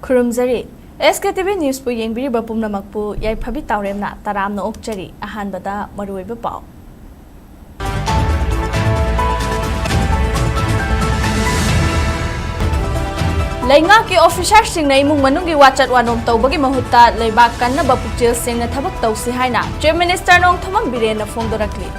Kurumzari SKTV News pu yengbiriba pumnamakpu yaiphabi tawremna taramna okchari ahanbada maruoiba pau Lainga ki officer sing na imong manunggi wachat wanom tawbagi mahutta laibak kanna bapukjil sing na thabak tawsi haina Chief Minister nong thamang biren na phongdorakli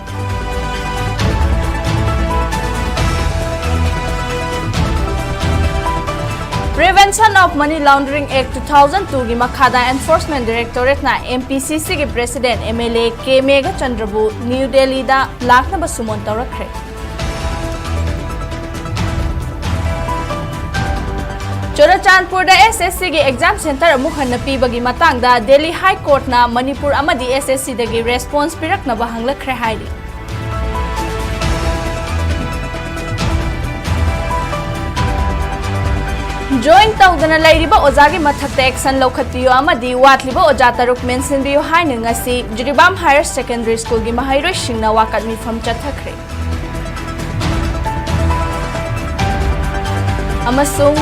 Prevention of Money Laundering Act 2002 gi makhada Enforcement Directorate na MPCC gi President MLA K Mega Chandrabu New Delhi da lakna basumon tawrakre Chorachandpur da SSC gi exam center amuk hanna pibagi matang da Delhi High Court na Manipur amadi SSC dagi response pirakna bahanglakhre hairi Join tawdana lairiba ojagi mathakta action lokhatpiyo amadi watliba oja taruk mensinbiyo haina ngasi Jiribam Higher Secondary School gi mahairoi singna wakat mifam chathakre amasung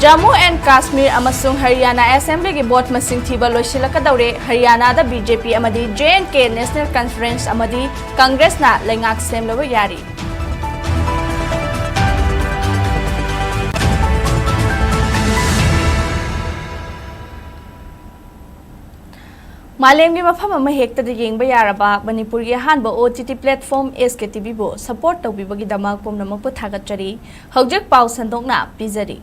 Jammu and Kashmir amasung Haryana Assembly gi vote masing thiba loisilakadaure Haryana da BJP amadi JNK National Conference amadi Congress na lengak semlabo yari Malemgi mafam ama hekta da yengba yaraba Manipur gi hanba OTT platform SKTV bo support tawbibagi damak pomnamak pu thagachari hojek pau sandokna pizari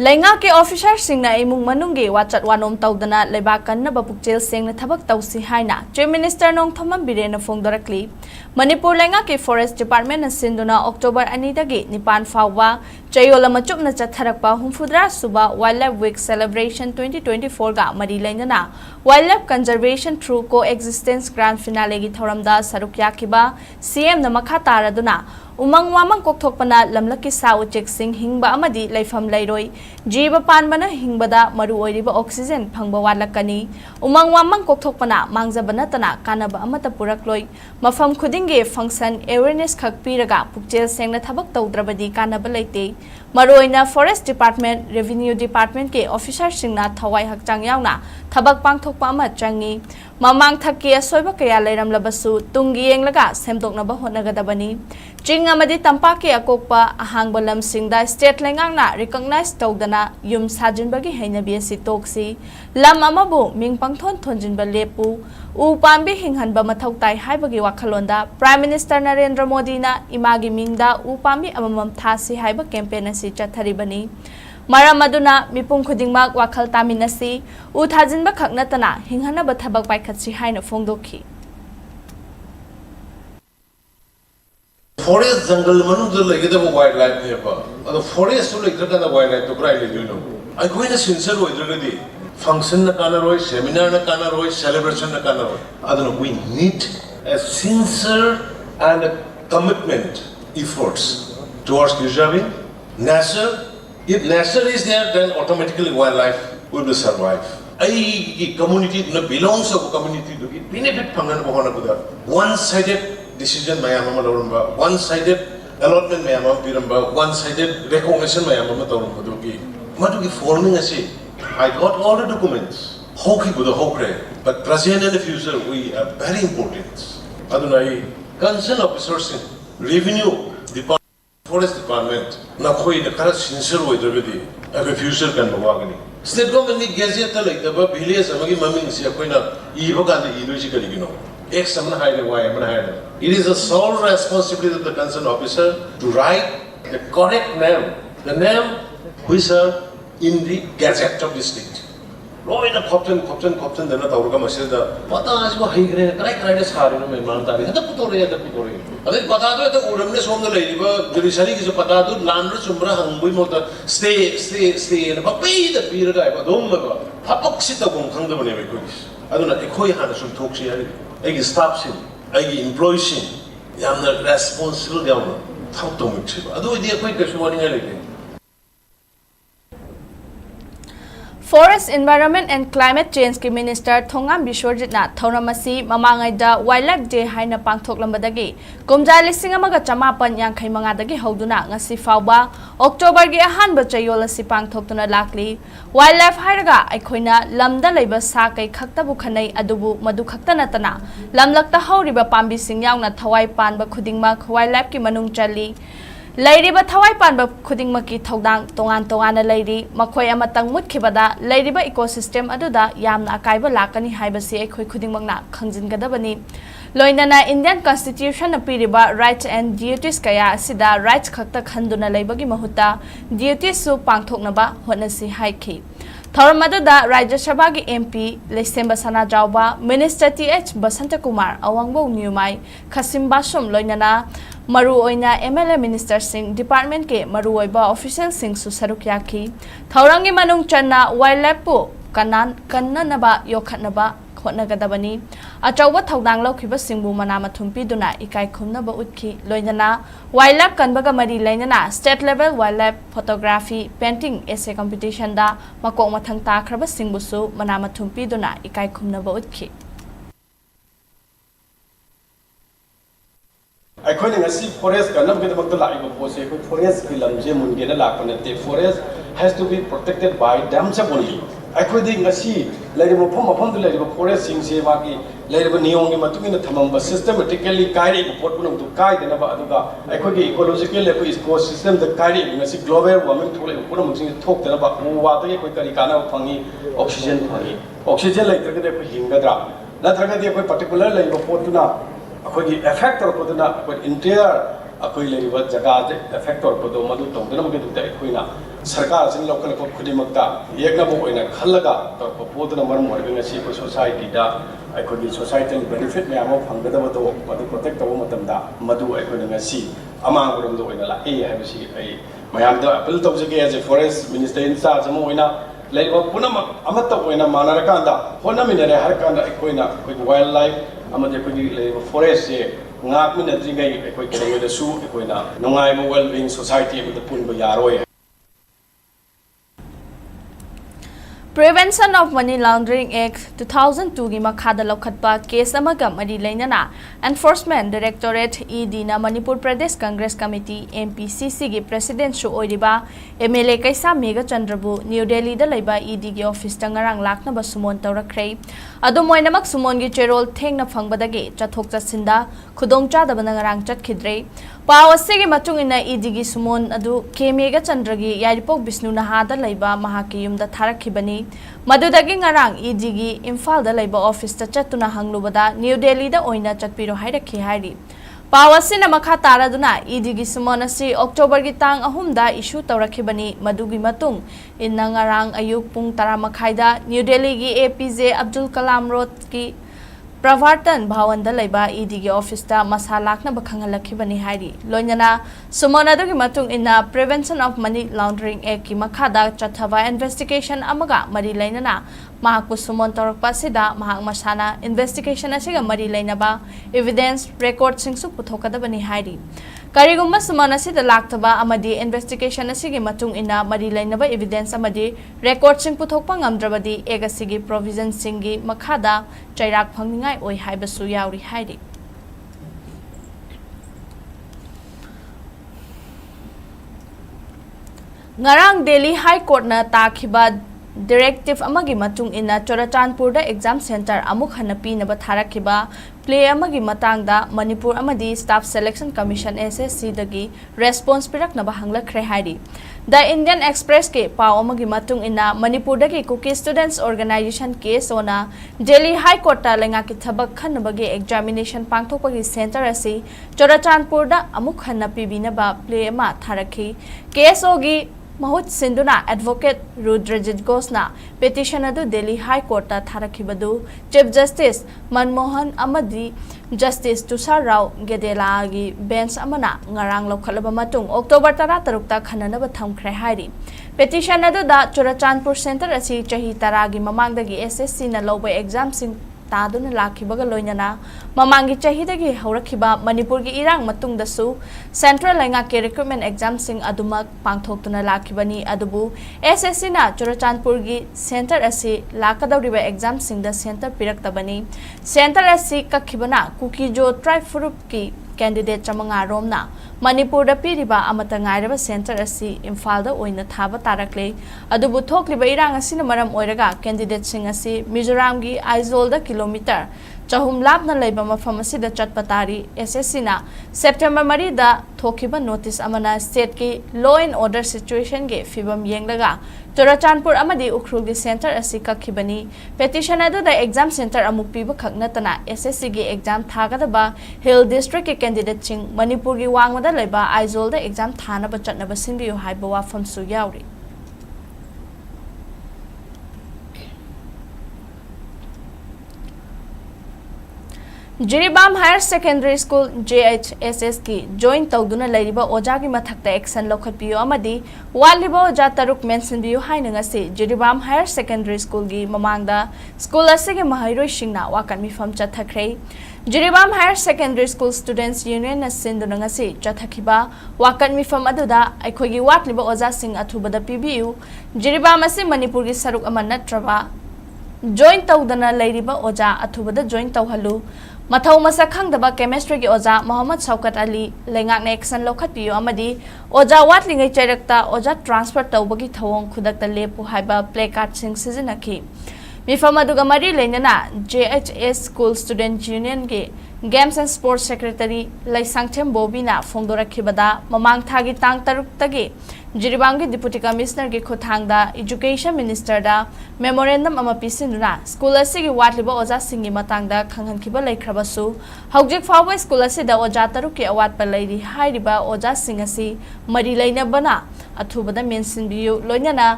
Lainga ke officer sing na imung manunggi wachat wanom tawdana lebakan na bapukjil sing na thabak tawsi haina Chief Minister nong thamam biren na phongdorakli Manipur lainga ke Forest Department na sinduna October 2 dagi nipan fawwa chayola machup na chatharakpa humfudra suba Wildlife Week Celebration 2024 ga mari lainana Wildlife Conservation through Coexistence Grand Finale gi thoramda saruk yakiba CM na makha taraduna Umang wamang kokthokpana lamlaki sa uchek sing hingba amadi laifam lairoi jiba panbana hingbada maru oiriba oxygen phangba walakani umang wamang kokthokpana mangjabana tana kanaba amata purakloi mafam khudinge function awareness khakpiraga pukjel sengna thabak tawdrabadi kanaba laite maroina Forest Department Revenue Department ke officer singna thawai hakchang yauna thabak pangthokpa ama changi mamang thakki asoiba kaya lairamlabasu tungi yenglaga semdoknaba honagadabani Ching amadi tampaki akokpa ahangba lamsingda state lengangna recognize tawdana yum sajinbagi hainabi asi toksi lam amabu mingpangthon thonjinba lepu u pambi hinghanba mathau tai haibagi wakhalonda Prime Minister Narendra Modi na imagi mingda u pambi amamam thasi haiba campaign asi chatharibani Maram aduna mipum khudingmak wakhal taminasi u thajinba khaknatana hinghanaba thabak paikhatsi haina phongdokhi Forest jungle manungda laigedaba wildlife heba ado forest su laidragana wildlife to cry lejuno I koina sincere oidragadi function na kanaroi seminar na kanaroi celebration na kanaroi aduna we need a sincere and a commitment efforts towards preserving nature if nature is there then automatically wildlife will survive ai community na belongs to community to benefit phangana bahana buda one sided decision mayamama loramba one sided allotment mayamama piramba one sided recognition mayamama toramba dogi madugi forming ase I got all the documents hoki buda hokre but present and the future we are very important aduna concerned officers in revenue department forest department na khoi na kara sincere oidrabedi a future kan bawagani state government ni gazette ta like the village amagi maming se koina ibaga da iloji kaligino X amna haide Y amna haide. It is the sole responsibility of the concerned officer to write the correct name, the name which are in the gazette of the state. Roy na captain dana tawruga masida. Pata asbo haigre krai de sari no memang tari. Hada putore. Ade pata do eta uramne somda leiba judiciary ki jo pata do landra sumra hangbui mota stay na papai da piraga ba dom ba. Hapak sita bom khangda bane be koi. Aduna ekhoi hana sum thokchi ari. Egi staff sin, egi employee sin, yamna responsible gawna thau tomik chiba. Adu idea koi kashu wani ngai leke. Forest Environment and Climate Change ki Minister Thongam Bishwarjitna Thauramasi Mamangaida Wildlife Day haina pangthoklambadagi kumja lising amaga chamapan yangkhai mangadagi hoduna ngasi fawba October gi ahanba chayol asi pangthoktuna lakli wildlife hairaga aikhoina lamda leiba sa kai khaktabu khanai adubu madu khakta natana lamlakta hauriba pambi sing yauna thawai panba khudingma wildlife ki manung chali Lairiba thawai panba khudingmaki thodang tongan lairi makhoi amatang mutkibada lairiba ecosystem aduda yamna akaiba lakani haibasi ekhoi khudingmakna khangjingadabani loinana Indian Constitution apiriba rights and duties kaya asida rights khakta khanduna laibagi mahuta duties su pangthoknaba hotnasi haiki Thauramada Rajya Sabha ki MP Lesemba Sana Jauba Minister TH Basanta Kumar Awangbo Nyumai Kasim Basum loinana Maru oina MLA Minister Singh Department ke Maru oiba Official Singh su saruk yaki Thaurangi manung channa wildlife pu kannanaba yokhatnaba khotnagadabani achauba thodang laukhiba singbu manama thumpiduna ikai khumnaba utki loinana wildlife kanbaga mari lainana state level wildlife photography painting essay competition da makok mathang takraba singbu su manama thumpiduna ikai khumnaba utki अखोने ngasi forest ka nam ke damak la ibo pose ko forest ki lamje mun ge na la ko nate forest has to be protected by them sa only akhoi di ngasi lai mo phom lai bo forest sing se ba ki lai bo niyong ni matung ina thamam ba systematically kai ri pot punam tu kai de na ba aduga akhoi ki ecological le ko ecosystem the kai ri ngasi global warming thole punam sing thok de na ba wa ta ko kari kana phangi oxygen lai tra ke ko hingadra na tra ke ko particular lai bo pot na अखोगी effect और पदना अखोई entire अखोई लेरिवा जगह जे effect और पदो मधु तोंदना मगे दुते अखोइना सरकार सिंग local को खुदी मक्ता एकना बो ओइना खल्लगा तो पदना मरम मोरबे ngasi को society दा अखोगी societal benefit में आमो फंगदब तो मधु protect तबो मतमदा मधु अखोइना ngasi अमांग गरम दो ओइना ला ए हाबसी आई मयाम दा अपील तबजगे as a forest minister in charge mo ओइना लेरिवा पुनम अमत ओइना मानरकांदा होनमिनरे हरकांदा अखोइना कोई wildlife amade koi forest se ngak min adringai koi keleng da su koi na nongai mo well being society with the pun bo yaroi Prevention of Money Laundering Act 2002 gi makhada lokhatpa case amaga mari lainana Enforcement Directorate ED na Manipur Pradesh Congress Committee MPCC gi President su oiriba MLA Kaisa Mega Chandrabu New Delhi da laiba ED gi office tangarang lakna ba sumon tawrakrei adu moinamak sumon gi cherol thengna phangbadagi chathok chasinda khudongcha da banangarang chatkidrei Pawase gi matung ina ED gi sumon adu K Mega Chandragi Yaripok Bisnu Nahada laiba mahaki yumda tharakhibani Madudagi ngarang ED gi Imphal da laiba office ta chatuna hanglubada New Delhi da oina chatpiro hairakhi hairi Pawase na makha taraduna ED gi sumon asi October gi tang ahum da issue tawrakhibani madugi matung inna ngarang ayuk pung 10 makhai da New Delhi gi APJ Abdul Kalam Road ki Pravartan Bhawan da laiba ED gi office ta masalak na bakhangalakibani hairi loinana sumona do gi matung inna Prevention of Money Laundering Act ki makhada chathava investigation amaga mari lainana mahakpu sumon torakpa sida mahak masana investigation asiga mari lainaba evidence record singsu puthokadabani hairi Karigumma sumana sida laktaba amadi investigation asigi matung inna mari lainaba evidence amadi record sing puthokpa ngamdrabadi egasigi provision singi makhada chairak phangningai oi haibasu yauri hairi Ngarang Delhi High Court na takhiba Directive amagi matung ina Chorachandpur da exam center amuk hanapi na batharakhiba play amagi matangda Manipur amadi Staff Selection Commission SSC dagi response pirak na bahangla krehari The Indian Express ke paw amagi matung ina Manipur dagi Cookie Students Organization case ona Delhi High Court ta lenga ki thabak khanbagi examination pangthokpagi center asi Chorachandpur da amuk hanapi binaba play ama tharakhi case ogi Mahut Sinduna Advocate Rudrajit Gosna petition adu Delhi High Court ta tharakhibadu Chief Justice Manmohan Amadi Justice Tushar Rao Gedela gi bench amana ngarang lokhalaba matung October 13 ta khananaba thamkhre hairi petition adu da Chorachandpur Center asi chahi 10 gi mamangdagi SSC na loba exam sing तादुना लाखिबगा लोइनना ममांगी चाहिदगी हौरखिबा Manipur की इरांग मतुंगदसु central लैंगा के recruitment exam सिंग अदुमक पांगथोक्तुना लाखिबनी अदुबु SSC ना चुरचांदपुर की सेंटर असी लाकदौरिबा एग्जाम सिंग द सेंटर पिरक्तबनी सेंटर असी कखिबना कुकीजो ट्राइब फुरुप की कैंडिडेट चमंगा रोमना मणिपुर पीरिबा अमत गायरबा सेंटर असी इम्फाल थाब तारकले अदुबु थोक्लिबा इरांग असिना मरम ओइरगा कैंडिडेट सिंग असी मिजोराम की आइजोल किलोमीटर चहुम लापना लेबा मफम असिदा चटपा तारी एसएससी ना सेप्टेम्बर 3 दा थोखिबा नोटिस अमना स्टेट की लॉ एंड ऑर्डर सिचुएशन के फिबम येंगलगा चुरचांदपुर अमदी उखरुल की सेंटर असी कखिबनी पेटिशन अदुदा एग्जाम सेंटर अमुक पीबा खकनतना एसएससी की एग्जाम थागदबा हिल डिस्ट्रिक्ट के कैंडिडेट सिंग मणिपुर की वांगदा लेबा आइजोल एग्जाम थानबा चटनबा सिंबियो हाइबा वाफमसु यावरी Jiribam higher secondary school JHSS की जॉइन तौदुना लैरिबा ओजा की मथक्ता एक्शन लौखटपियो अमदी वालिबा ओजा तरुक मेंशनबियो हाइनंगसे जिरीबाम हायर सेकेंडरी स्कूल की ममांगदा स्कूल असिगे महाइरोय सिंगना वाकन मिफम चथखरे Jiribam higher secondary school students union सिंदुनंगसे चथखिबा वाकन मिफम अदुदा अखोगी वाटलिबा ओजा सिंग अथुबदा पिबियु जिरीबाम असे मणिपुर की सरुक अमा नत्रबा जॉइन तौदना लैरिबा ओजा अथुबदा जॉइन तौहलु मथौ मसक खंगदबा केमिस्ट्री की ओजा मोहम्मद शौकत अली लेंगाक एक्शन लौखटपियो अमदी ओजा वाटलिंगै चैरक्ता ओजा ट्रांसफर तौबगी थवोंग खुदक्ता लेपु हाइबा प्ले कार्ड सिंग सिजनखी मिफम अदुगा मरी लेनना JHS स्कूल स्टूडेंट यूनियन के गेम्स एंड स्पोर्ट्स सेक्रेटरी लैसांगथेम बोबीना फोंदोरखिबदा ममांग थागी तांग तरुक्तगी जिरीबाम की डिप्यूटी कमिश्नर की खुथांगदा एजुकेशन मिनिस्टर दा मेमोरेंडम अमा पिसिनुना स्कूल असिगी वाटलिबा ओजा सिंगी मतंगदा खंगहनखिबा लैख्रबसु हौजिक फावबा स्कूल असिदा ओजा तरुक की अवाटपा लैरि हाइरिबा ओजा सिंग असि मरी लैनबना अथुबदा मेंशनबियु लोइनना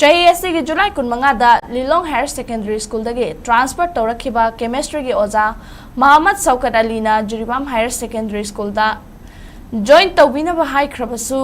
चाही असिगी जुलाई 15 दा लिलोंग हायर सेकेंडरी स्कूल दगे ट्रांसफर तौरखिबा केमिस्ट्री की ओजा मोहम्मद शौकत अलीना जिरीबाम हायर सेकेंडरी स्कूल दा जॉइन तौबिनबा हाइख्रबसु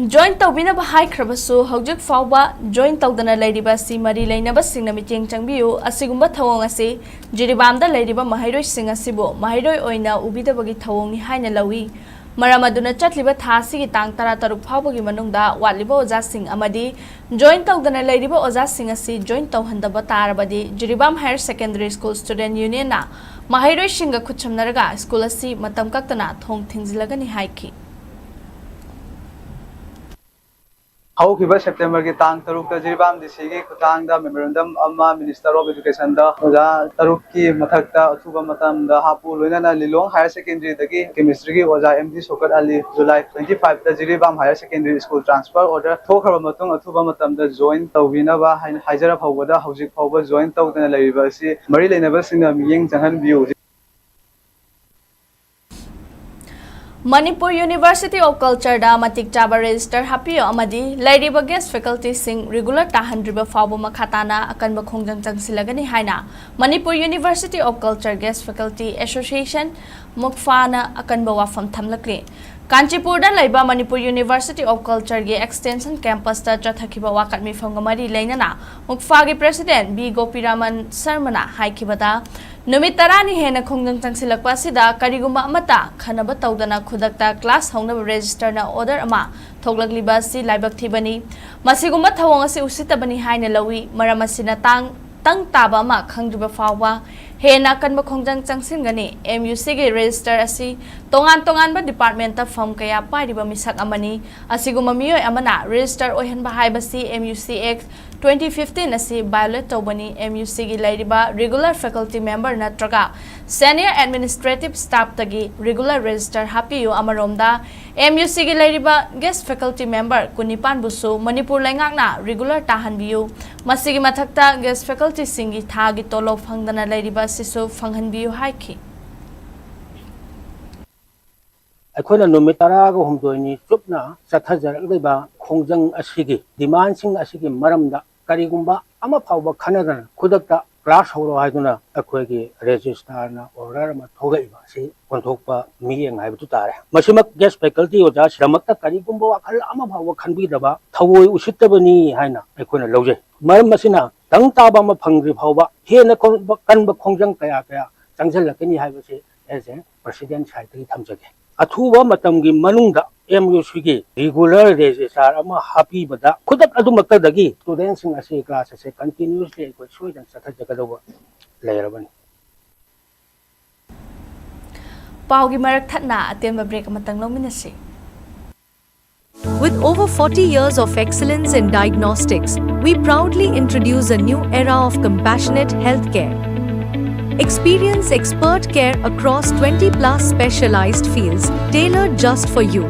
जॉइन तौबिनबा हाइख्रबसु हौजिक फावबा जॉइन तौदना लैरिबा सि मरी लैनबा सिंगना मिटेंग चंगबियु असिगुम्बा थवोंग असे जिरीबामदा लैरिबा महाइरोय सिंग असिबो महाइरोय ओइना उबिदबगी थवोंगनि हाइना लवी मरम अदुना चटलिबा थासी की तांग तरा तरुक फावबगी मनुंगदा वाटलिबा ओजा सिंग अमदी जॉइन तौदना लैरिबा ओजा सिंग असी जॉइन तौहंदबा तारबदी Jiribam higher secondary school student union ना महाइरोय सिंग खुचमनरगा स्कूल असी मतम कक्तना थोंग थिंगजिलगनि हाइखी हौखिबा सेप्टेम्बर की तांग तरुक जिरीबाम डीसी की खुतांग मेमोरेंडम अमा मिनिस्टर ऑफ एजुकेशन ओजा तरुक की मथक्ता अथुबा मतम हापु लोइनना लिलोंग हायर सेकेंडरी दगी केमिस्ट्री की ओजा MD शौकत अली जुलाई 25 दा Jiribam higher secondary school transfer order थोखरबा मतुंग अथुबा मतम दा जॉइन तौबिनबा हाइजरा फावबदा हौजिक फावबा जॉइन तौदना लैरिबा असि मरि लैनबा सिंगा मियेंग चंगहन बियु मणिपुर यूनिवर्सिटी ऑफ कल्चर दा मतिक चाबा रजिस्टर हापियो अमदी लैरिबा गेस्ट फैकल्टी सिंग रेगुलर ताहंड्रिबा फावबो मखाताना अकनबा खोंजंग चंगसिलगनि हाइना Manipur university of culture guest faculty association मुक्फाना अकनबा वाफम थमलक्ले कांचीपुर लैबा मणिपुर यूनिवर्सिटी ऑफ कल्चर के एक्सटेंशन कैंपस चथखिबा वाकत मिफम मरी लेनना मुक्फा के प्रेसिडेंट बी गोपीरामन शर्मना हाइखिबदा नुमित तरानी हेन खोंजंग चंगसिलक्पा सिदा करिगुम्बा अमता खनबा तौदना खुदक्ता क्लास हौनबा रजिस्टर ना ऑर्डर अमा थोगलक्लिबा सि लाइबक थिबनी मसिगुम्बा थवोंग असि उसितबनी हाइना लवी मरम असिना तंग ताबा मा खंगजुबा फावबा हेना कनबा खोंजंग चंगसिनगनी MUC के रजिस्टर असि तोंगान डिपार्टमेंट फम कया पाइरिबा मिसक अमनी असिगुम्बा मियोय अमना रजिस्टर ओहनबा हाइबसी MUC Act 2015 असी वायोलेट तौबनी MUC की लैरिबा रेगुलर फैकल्टी मेंबर नत्रगा सीनियर एडमिनिस्ट्रेटिव स्टाफ तगी रेगुलर रजिस्टर हापियो अमरोमदा MUC की लैरिबा गेस्ट फैकल्टी मेंबर कुनिपान बुसु मणिपुर लैंगाकना रेगुलर ताहनबियो मसिगी मथक्ता गेस्ट फैकल्टी सिंगी थागी तोलो फंगदना लैरिबा सिसु फंगहनबियो हाइखी अखोना नुमित तरागा हुमदोइनी चुपना चथजरगलेबा खोंजंग असिगी डिमांड सिंग असिगी मरमदा करिगुम्बा अमा फावबा खनदना खुदक्ता क्लास हो रहा है तो ना अखोई की रजिस्ट्रार ना ऑर्डर में थोड़े बासी कंट्रोल पर मीटिंग है बतु तारे मशीमक गेस्ट फैकल्टी और जास रमक तक करी कुंबो अखल अमा भाव खनबी दबा थवोई उसितबनी है ना अखोई ना लौजे मरम मसिना तंग ताबा में फंग्री भावबा हे न कनब खोंजंग कया कया चंगजल लकनी है बसे एज ए प्रेसिडेंट साइड की थमजगे अथुबा मतमगी मनुंगदा MUC की रेगुलर रजिस्ट्रार अमा हापी बदा खुदक अदुमक्तदगी स्टूडेंट्स सिंग असे क्लास से कंटिन्यूअसली को सोइदन सथजगदवा लेरबनी पाउगी मरक थतना अतेम break अमतंग लोमिनसी With over 40 years of excellence in diagnostics, we proudly introduce a new era of compassionate healthcare. Experience expert care across 20 plus specialized fields tailored just for you.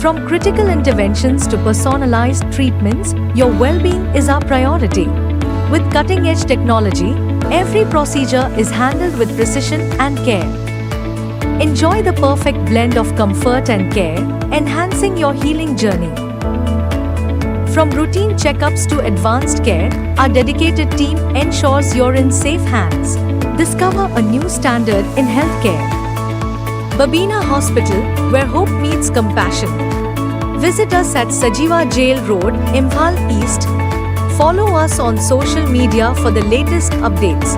From critical interventions to personalized treatments, your well-being is our priority. With cutting-edge technology, every procedure is handled with precision and care. Enjoy the perfect blend of comfort and care, enhancing your healing journey. From routine checkups to advanced care, our dedicated team ensures you're in safe hands. Discover a new standard in healthcare. Babina Hospital, where hope meets compassion. Visit us at Sajiva Jail Road, Imphal East. Follow us on social media for the latest updates.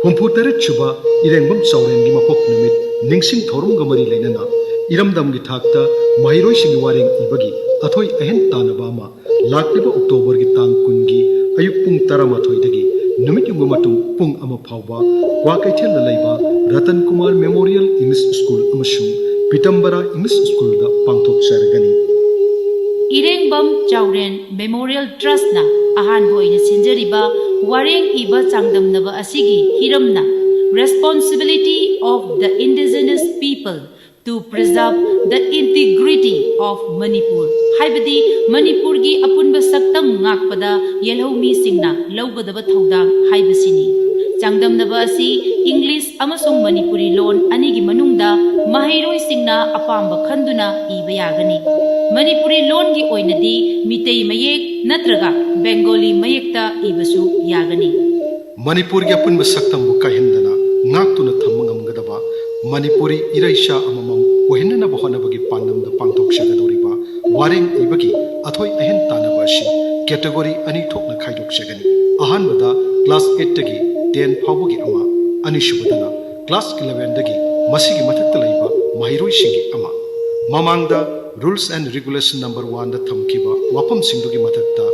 Humputare chuba irengbam sauren gi mapok numit ningsing thorum gamari leinana iramdam gi thakta mahiroi sing wareng ibagi athoi ahen tanaba ma lakliba october gi tang kun gi ayuk pung 13 dagi numit yungu matung pung ama phawba kwakaithel la leiba Ratan Kumar Memorial English School amasung Pitambara English School da pangthok sargani Irengbam Chauren Memorial Trust na ahan boina sinjariba wareng iba changdamnaba asigi hiramna responsibility of the indigenous people to preserve the integrity of Manipur haibadi Manipur gi apunba saktam ngakpada yelhomi singna lawgadaba thodang haibasini changdamnaba asi English amasung Manipuri loan anigi manungda mahiroi singna apamba khanduna iba yagani Manipuri loan gi oinadi mitei mayek natraga Bengali mayekta ibasu yagani Manipur gi apun masaktam bu kahendana ngaktuna thamangam gadaba Manipuri iraisha amamam ohenna bahona bagi pandam da pangthok sagadoriba wareng ibagi athoi ahen tanaba shi category ani thokna khaidok sagani ahan bada class 8 tagi 10 phawgi ama ani shubadana class 11 dagi masigi mathakta laiba mahiroi singi ama mamangda Rules and Regulation number 1 da thamkiba wapam singdugi mathakta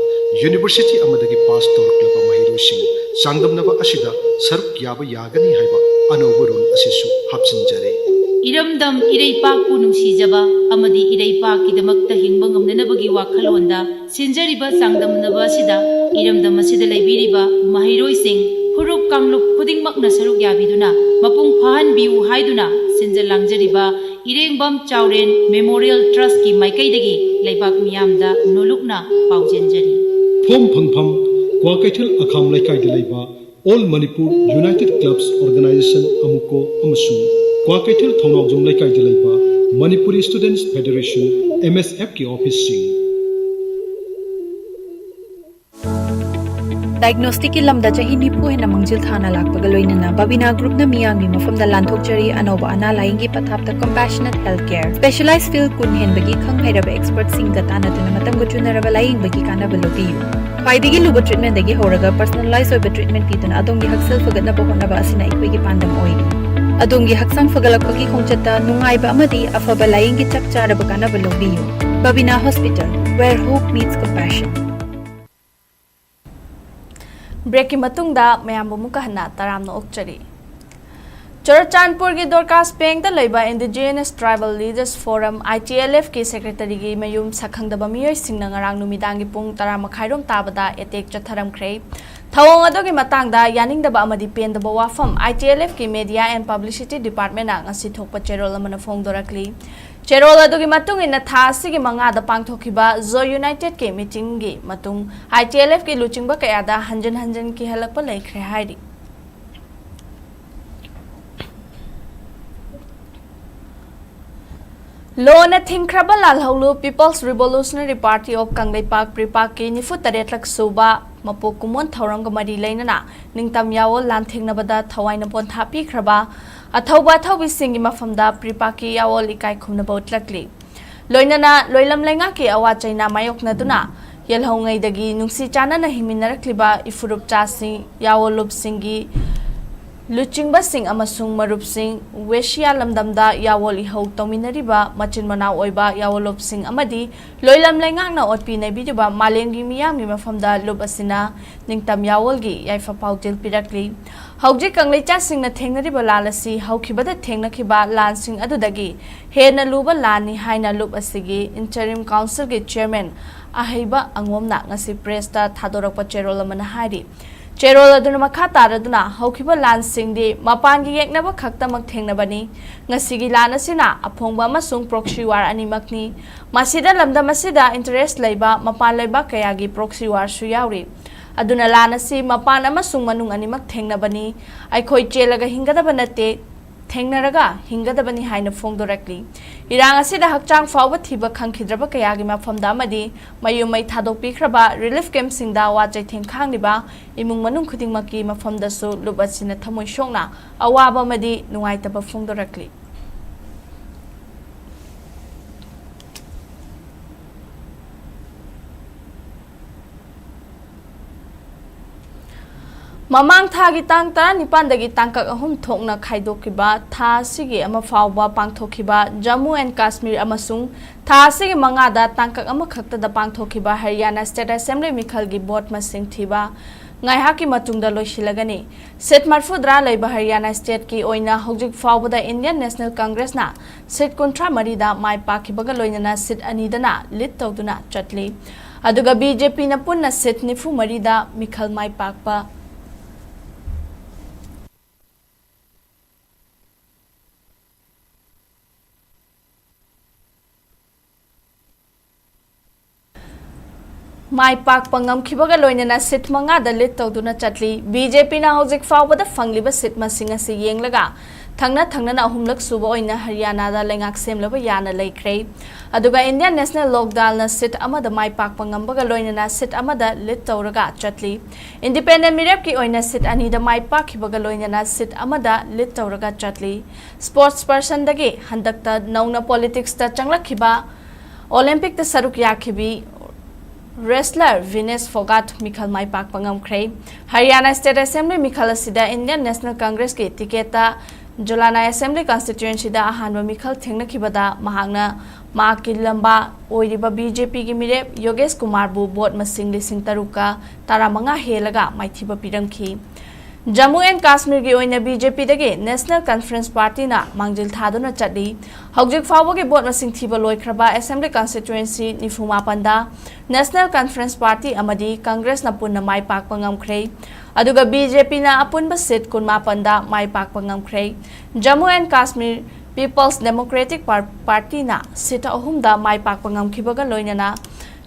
University amadagi pass torklaba mahirosing sangdamnaba asida saruk yaba yagani haiba anoba rule asisu hapsinjare Iramdam Ireipak pu nungsijaba amadi Ireipak kidamakta hingba ngamnanabagi wakhalonda sinjariba sangdamnaba asida Iramdam asida laibiriba mahiroi sing hurup kanglup khudingmakna saruk yabiduna mapung phahan biu haiduna sinjal langjariba Irengbam Chauren Memorial Trust ki maikaidagi laibak miyamda nolukna paujenjari Phom phangpham kwakaithel akham laikai de laiba All Manipur United Clubs Organization amuko amasung kwakaithel thongjong laikai de laiba Manipuri Students Federation MSF ki office sing Diagnostic ki lamda chahi nipu hena mangjil thana lakpaga loinana Babina group na miyangmi mafamda lanthokchari anoba ana laingi pathapta compassionate healthcare specialized field kun henbagi khanghairaba expert singa tanaduna matamga chunaraba laing bagi kanaba lobiyu khwaidigi luba treatment dagi horaga personalized oiba treatment piduna adongi haksal fagatna bahonaba asina ikoigi pandam oiri adongi haksang fagalakpagi khongchatta nungaiba amadi afaba laingi chapcharaba kanaba lobiyu Babina Hospital where hope meets compassion break की मतुंगदा मयाम मुकहना तरामनो ओक्चरी चुरचांदपुर की Dorcas पेंग लेबा indigenous tribal leaders forum ITLF की secretary की Mayum सखंगदबा मियोय सिंगना ngarang numidangi pung 10 makhairom tabada etek chatharamkhre thawong adogi matangda yaningdaba amadi pendaba wafam ITLF की media and publicity department na ngasi thokpa cherol amana phongdorakli cherol adogi matung ina tha sigi manga da pangthokiba zo united ke meeting gi matung ITLF की luchingba kayada hanjan ki halakpa laikhre haidi Lona Thinkraba Lalholu People's Revolutionary Party of Kangleipak Pripaki Nifu Taretlak Suba Mapokumon Tauranga Mari Lainana Ningtam Yawo Lantingnabada Tawaina Pontapi Kraba Atauba Tawi Singima from the Pripaki Yawo Likai Kumnabot Lakli Loinana Loilam Lengaki Awachaina Mayok Naduna Yelhongai Dagi Nungsi Chana Himinarakliba Ifurup Chasi Yawo Lup Singi Luchingba Singh amasung Marup Singh Weshia Lamdamda Yawoli Ho Tominariba Machin Mana Oiba Yawolop Singh Amadi Loilam Lengang na Otpi Nebiduba Malengi Miyami Mafamda Lubasina Ningtam Yawolgi Yaifa Pautil Pirakli Hauji Kanglecha Singh na Tengnariba Lalasi Haukibada Tengnakiba Lan Singh Adudagi Hena Luba Lani Haina Lubasigi Interim Council Ge Chairman Ahiba Angomna Ngasi Presta Thadorakpa Cherola Manahari Cherol aduna makha taraduna haukiba lan singdi mapangi yeknaba khaktamak thengnabani ngasigi lan asina aphongba amasung proxy war animakni masida lamda masida interest leiba mapan leiba kayagi proxy war su yauri aduna lan asi mapan amasung manung animak thengnabani aikhoi chelaga hingadaba nate thengnaraga hingadabani haina phongdorakli irang asida hakchang fawba thiba khangkhidraba kayagi mafamda amadi mayumai thadokpikhraba relief camp singda wa chaitheng khangniba imung manung khudingmaki mafamdasu lubasina thamoi shokna awaba amadi nungaitaba phongdorakli Mamang thagi tang tara nipandagi tangkak ahum thokna khaidokiba tha sigi ama fawba pangthokiba Jammu and Kashmir amasung tha sigi mangada tangkak ama khakta da pangthokiba Haryana State Assembly mikhalgi board masing thiba ngaihaki matungda loisilagani set marfudra leiba Haryana State ki oina hojik fawbada Indian National Congress na set kontra marida mai pakibaga loinana sit anidana lit tawduna chatli aduga BJP na punna set nifu marida mikhal mai pakpa Mai Pak Pangam Kibaga Loinana Sit Manga the Lit Toduna Chatli, BJP na Hojik Fawba the Fangliba Sit Masinga Si Yeng Laga, Tangna Tangana Humlak Subo in Haryana the Lengak Sem Labayana Lake Ray, Aduga Indian National Lockdown na Sit Amada Mai Pak Pangambaga Loinana Sit Amada Lit Toraga Chatli, Independent Mirapki Oina Sit Anida Mai Pak Kibaga Loinana Sit Amada Lit Toraga Chatli, Sports Person Dagi, Handakta Nauna Politics ta Changla Kiba, Olympic the Saruk Yakibi, Wrestler Venus Fogat Mikhal Mai Pak Pangam Kray Haryana State Assembly Mikhal Asida Indian National Congress ki tiketa Jolana Assembly Constituency da ahanba Mikhal thengna kibada mahangna ma ki lamba oiriba BJP gi mire Yogesh Kumar bu board masing lising taruka taramanga helaga maithiba piramki Jammu and Kashmir gi oina BJP dagi National Conference Party na mangjil thaduna chadi hojik fawba gi board masing thiba loikraba Assembly Constituency nifuma panda National Conference Party amadi Congress na punna mai pak pangamkhrei aduga BJP na apunba seat kunma panda mai pak pangamkhrei Jammu and Kashmir People's Democratic Party na seat ahumda mai pak pangamkhibaga loinana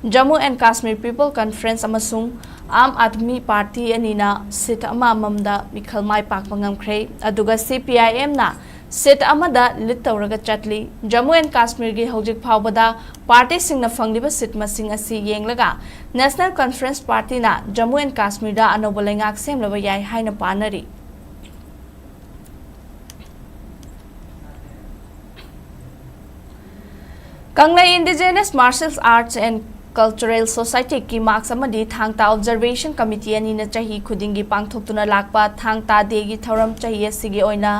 Jammu and Kashmir People Conference amasung Aam Admi Party anina seat ama amamda mikhal mai pak pangamkhrei aduga CPIM na Set amada lit tawraga chatli Jammu and Kashmir gi hojik phawbada party singna fangliba sit masing asi yenglaga National Conference Party na Jammu and Kashmir da anoba lengak semlaba yai haina panari Kanglai Indigenous Martial Arts and Cultural Society ki marks amadi thangta Observation Committee ani na chahi khudingi pangthoktuna lakpa thangta degi thoram chahi asigi oina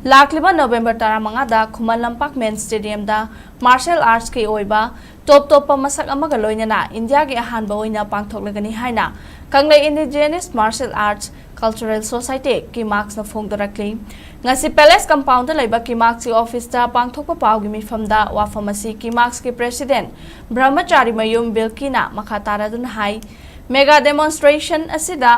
Lakliba November Taramanga da Kuman Lampak Men's Stadium da Martial Arts ki oiba top masak amaga loinana India gi ahanba oina pangthoklagani haina Kanglai Indigenous Martial Arts Cultural Society ki marks na phongdarakli ngasi Palace Compound da leiba ki marks ki office da pangthokpa pawgi mifam da wafamasi ki marks ki president Brahmachari Mayum Bilkina makhatara dun hai mega demonstration asida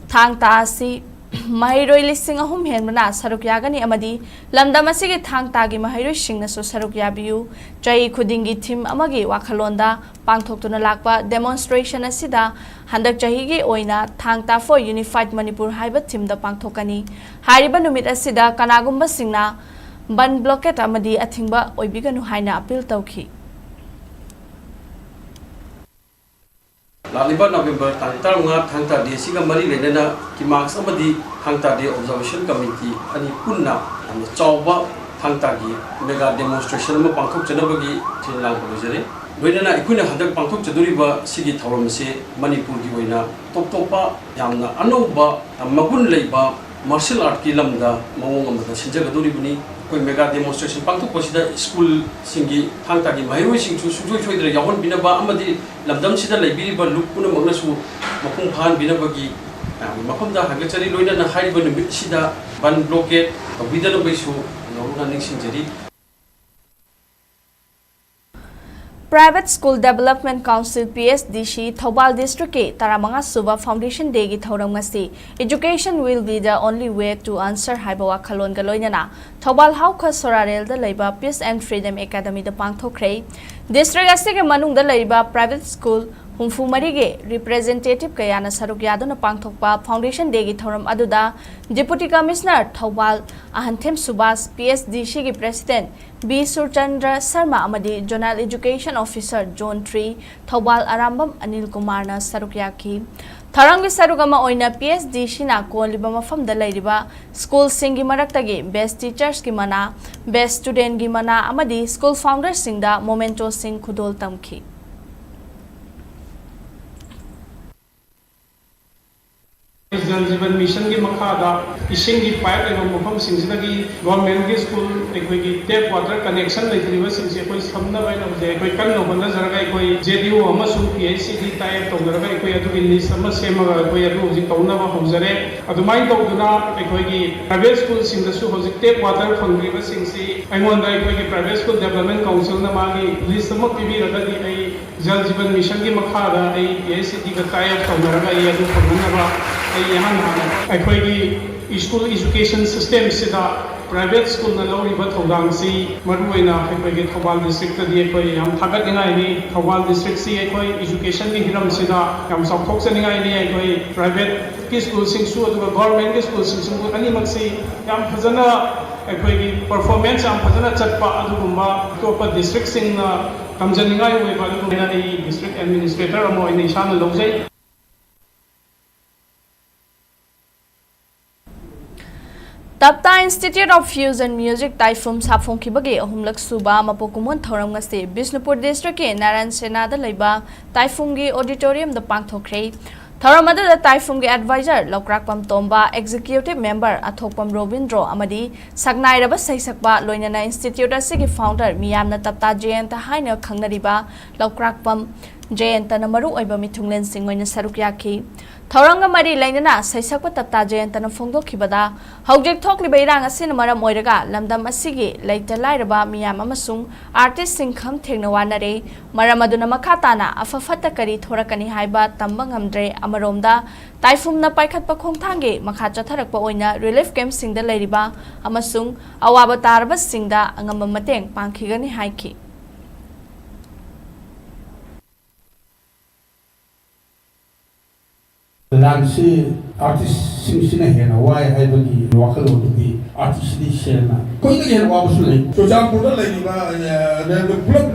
thangta asi Mahiroi listing ahum henmana saruk yagani amadi lamdam asigi thangtagi mahiroi singna so saruk yabiu chai khudingi thim amagi wakhalonda pangthoktuna lakpa demonstration asida handak chahi gi oina thangta for unified Manipur haiba thim da pangthokani hariba numit asida kanagumba singna ban blockade amadi athingba oibiganu haina appeal tawki लालिबा नवंबर तांगतारंगा थांगता दे सिगा मरी लेना कि marks अमदी Thangta दे observation committee अनि पुन्ना अनि चौबा थांगता की mega demonstration में पांथोक चनबगी थिनलांग बजरे लोइना इकुना हदक पांथोक चदुरिबा सिगी थौरम से मणिपुर की होइना टॉप टॉपा यामना अनौबा मगुन लेबा मार्शल आर्ट की लमदा मवोंग अमदा सिंजगदुरिबनी कोई मेगा डेमोन्स्ट्रेशन पांथोक पसिदा स्कूल सिंगी थांगता की महिरोइ सिंगसु सुजोय सोइद्र यावन बिनबा अमदी लमदम सिदा लेबिरिबा लुक पुन मगनसु मखुं फान बिनबगी मफमदा हगचरी लोइना हाइबा नुमित सिदा बन ब्लॉकेट तबिदन बैसु नौना निंगसिंजरी Private School Development Council PSDC Thobal District ke Taramanga Suba Foundation Day gi thauram ngasi Education will be the only way to answer haibawa khalon galoinana Thobal Hauka Sorarel da leiba Peace and Freedom Academy da pangthokre District asige manung da leiba private school Humfu Marige representative kayana saruk yaduna pangthokpa Foundation Day gi thauram aduda Deputy Commissioner Thobal Ahanthem Subas PSDC gi President B. Surchandra Sharma amadi Zonal Education Officer Zone 3 Thobal Arambam Anil Kumar na saruk yaki Tharangi sarugama oina PSDC na konliba mafam da leiriba school singi maraktagi best teachers ki mana best student gi mana amadi school founders singda momento sing khudol tamki जल जीवन mission की मखादा इसिंग की pipe एवं मफम सिंगसिनगी government की school एकोई tape water connection लेथरिबा सिंगसे एकोई समना बायना जे एकोई कन नोबना जरगा एकोई JDO अमसु PHC type तोगरगा एकोई अदुगी list अमा सेमगा एकोई अदु होजि तौनबा हमजरे अदुमाइन तौदुना एकोई की प्राइवेट स्कूल सिंगदसु होजि टेप वाटर फंगरिबा सिंगसी आइमोंदा एकोई की प्राइवेट स्कूल डेवलपमेंट काउंसिल ना मागी लिस्ट अमा पिबिरगदी आई जल जीवन मिशन की मखादा आई पीएचसी का टाइप तोगरगा आई अदु फंगनबा अखोई स्कूल एजुकेशन सिस्टम सिदा प्राइवेट स्कूल ना लौरिबा थौदांग सी मरुइना अखोई थौबाल डिस्ट्रिक्ट दी अखोई याम थागतनिंगाई नि थौबाल डिस्ट्रिक्ट सी अखोई एजुकेशन की हिरम सिदा याम सौथोक्सनिंगाई नि अखोई प्राइवेट की स्कूल सिंगसु अदुगा गवर्नमेंट की स्कूल सिंगसु अनिमक सी याम फजना अखोई परफॉर्मेंस याम फजना चटपा अदुगुंबा तोपा डिस्ट्रिक्ट सिंगना तमजनिंगाई होइबा अदुगुंबा डिस्ट्रिक्ट एडमिनिस्ट्रेटर अमो इन इशान लौजै Tapta Institute of Fusion Music Taifum Saphong Kibagi Ahumlak Suba Mapokumon Thoram ngasi Bisnupur District ke Naran Sena da leiba Taifum gi auditorium da pangthokre Thoram adu da Taifum gi advisor Lokrakpam Tomba executive member Athokpam Robindro amadi Sagnai raba saisakba loinana institute asigi founder miyamna Tapta Jayanta haina khangnariba Lokrakpam Jayanta na maru oiba mithunglen singoina saruk yaki Thoranga mari lainana saisakpa Tapta Jayanta na phongdokhibada hojek thokliba irang asin maram oiraga lamdam asigi laita lairaba miyam amasung artist singkham thengna wanare maram aduna makhatana afafata kari thorakani haiba tamba ngamdre amaromda taifumna paikhatpa khongthange makha chatharakpa oina relief camp singda lairiba amasung awaba tarba singda angamba mateng pangkhigani haiki Lansi artis sing hena why hai bagi wakal di artis di sena koi ni hena wa sulai so jam pura lagi ba the plug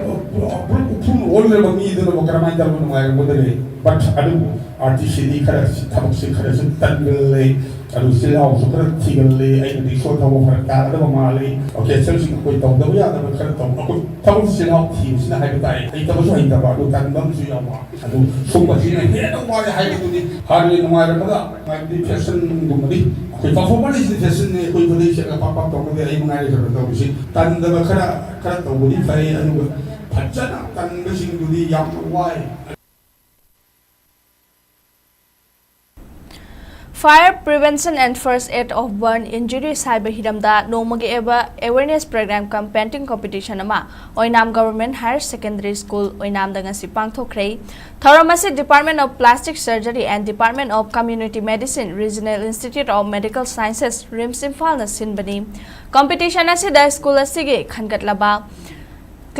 all le bagi de no kara mai dar no mai modele but adu artis di khara thabak se khara se tangle adu sila au super tigle ai di so thawo phar ka adu ma le okay sel sing koi taw da ya da khara taw ko taw sila au team sila hai bai ai taw so hai da ba do tan dam su ya ma adu so ba sina hena wa hai du ni har ni ma ra ba mai di fashion du ma di koi performance di fashion ne koi bodi se ka pa taw de ai ma ai da taw si tan da ba khara taw bodi fai anu phajana tan ba sing du di yam wai Fire Prevention and First Aid of Burn Injuries Haiba Hiramda Nomagi Eba Awareness Program Cum Painting Competition Ama Oinam Government Higher Secondary School Oinam Dangasi Pangthokre Thoramasi Department of Plastic Surgery and Department of Community Medicine Regional Institute of Medical Sciences RIMS Imphal na sinbani Competition asida school asige khangatlaba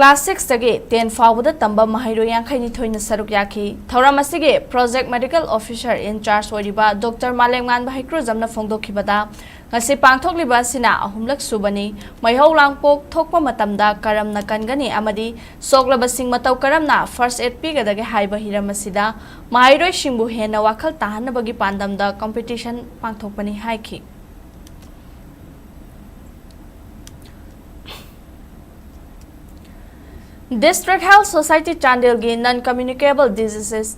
Class 6 tagi 10 fawda tamba mahiro yankhai thoina saruk yakhi thoram asige project medical officer in charge oriba Dr. Malengman bahikru jamna phongdokhibada ngasi pangthokliba sina ahumlak subani maihau langpok thokpa matamda karamna kangani amadi soklaba sing matau karamna first aid pigadage haiba hiramasida mahiroi singbu hena wakhal tahanabagi pandamda competition pangthokpani haiki District Health Society Chandel gi non-communicable diseases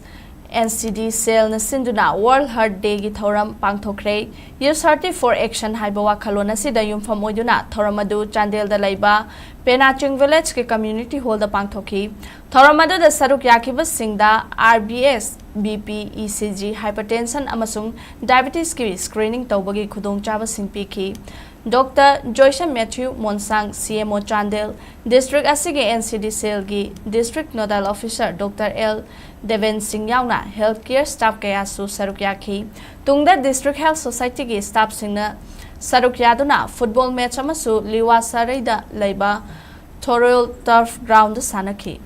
NCD cell na sinduna World Heart Day gi thoram pangthokre Youth Hearty for Action haiba wakhalona sida yumfam oiduna thoramadu Chandel da laiba Penaching Village ke community hall da pangthoki thoramadu da saruk yakiba singda RBS BP ECG hypertension amasung diabetes ki screening tawbagi khudong chaba singpiki Dr. Joyce Matthew Monsang CMO Chandel District Asige NCD Cell gi District Nodal Officer Dr. L Deven Singh yauna healthcare staff kaya su sarukyaki tungda District Health Society gi staff singna sarukyaduna football match amasu liwa saraida laiba Thoroil Turf Ground sanaki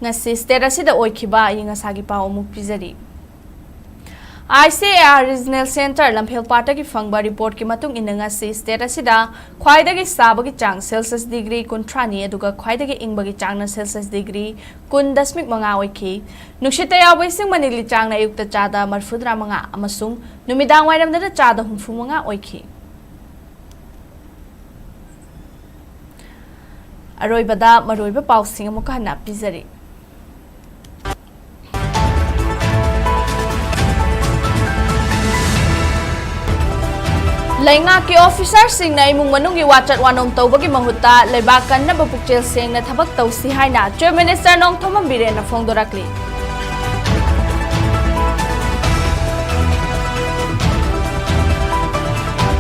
ngasi state asida oikiba ingasagi pa omuk pizari ICAR Regional Center Lamphel Pata ki fangba report ki matung inanga si state asida khwaidagi sabagi chang Celsius degree kuntrani aduga khwaidagi ingbagi chang na Celsius degree kun dasmik manga oiki nuksita yawi sing manili chang na yukta chada marfudra manga amasung numidang wairam na chada humfu manga oiki aroibada maroiba pausing amuka hana pizari Lainga ki officer sing na imung manungi wachat wanom tawbagi mahuta lebakan na bapukchel sing na thabak tawsi haina Chief Minister Nong Thomam Biren na phongdorakli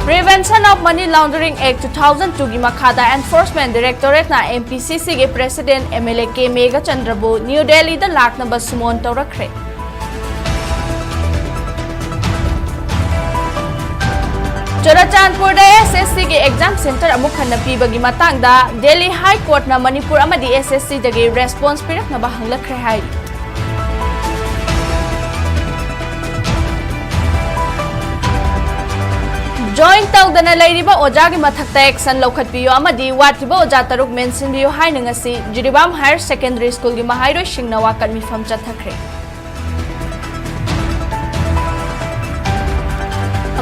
Prevention of Money Laundering Act 2002 gi makhada Enforcement Directorate na MPCC ge President MLA K Mega Chandrabu New Delhi da lakna basumon tawrakre Churachandpur SSC के exam centre अमुक खन्ना पीबगी मतंगदा Delhi high court ना मणिपुर अमदी SSC दगे response पिरकनबा हंगलखरे हाई जॉइंट तौदना लैरिबा ओजागी मथक्ता एक्शन लौखतपियो अमदी वाटिबा ओजा तरुक मेंशनबियो हाइना ngasi Jiribam higher secondary school की महाइरो सिंगना वाकन मिफम चथखरे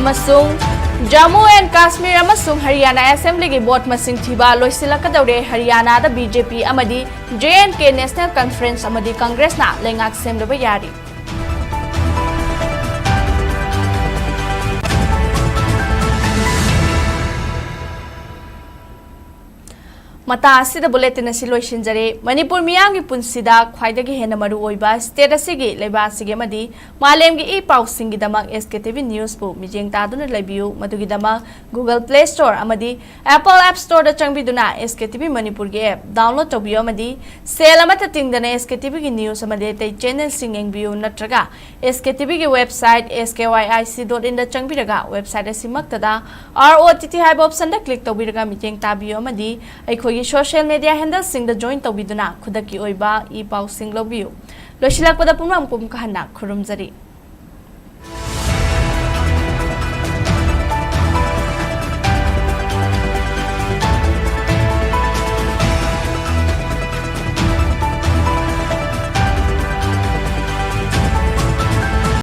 अमसुंग Jammu and Kashmir amasung Haryana Assembly ki vote masing thiba loisilakadore Haryana da BJP amadi JNK National Conference amadi Congress na lengak semlaba yari Mata asida bulletin asi loisinjare Manipur miyangi punsida khwaidagi hena maru oiba state asigi leba asigi amadi malemgi e pausing gidamak SKTV News bu mijeng taduna lebiu madugi damak Google Play Store amadi Apple App Store da changbiduna SKTV Manipur ge app download tobiyo amadi sale amata tingdana SKTV gi news amadi tai channel singeng biu natraga SKTV gi website skyic.in da changbiraga website asimaktada ROTT haiba option da click tobiraga mijeng tabiyo amadi aikhoi social media handle sing the join tawbiduna khudaki oiba e pau sing lobiu losilak pada pumam pum kahana khurumjari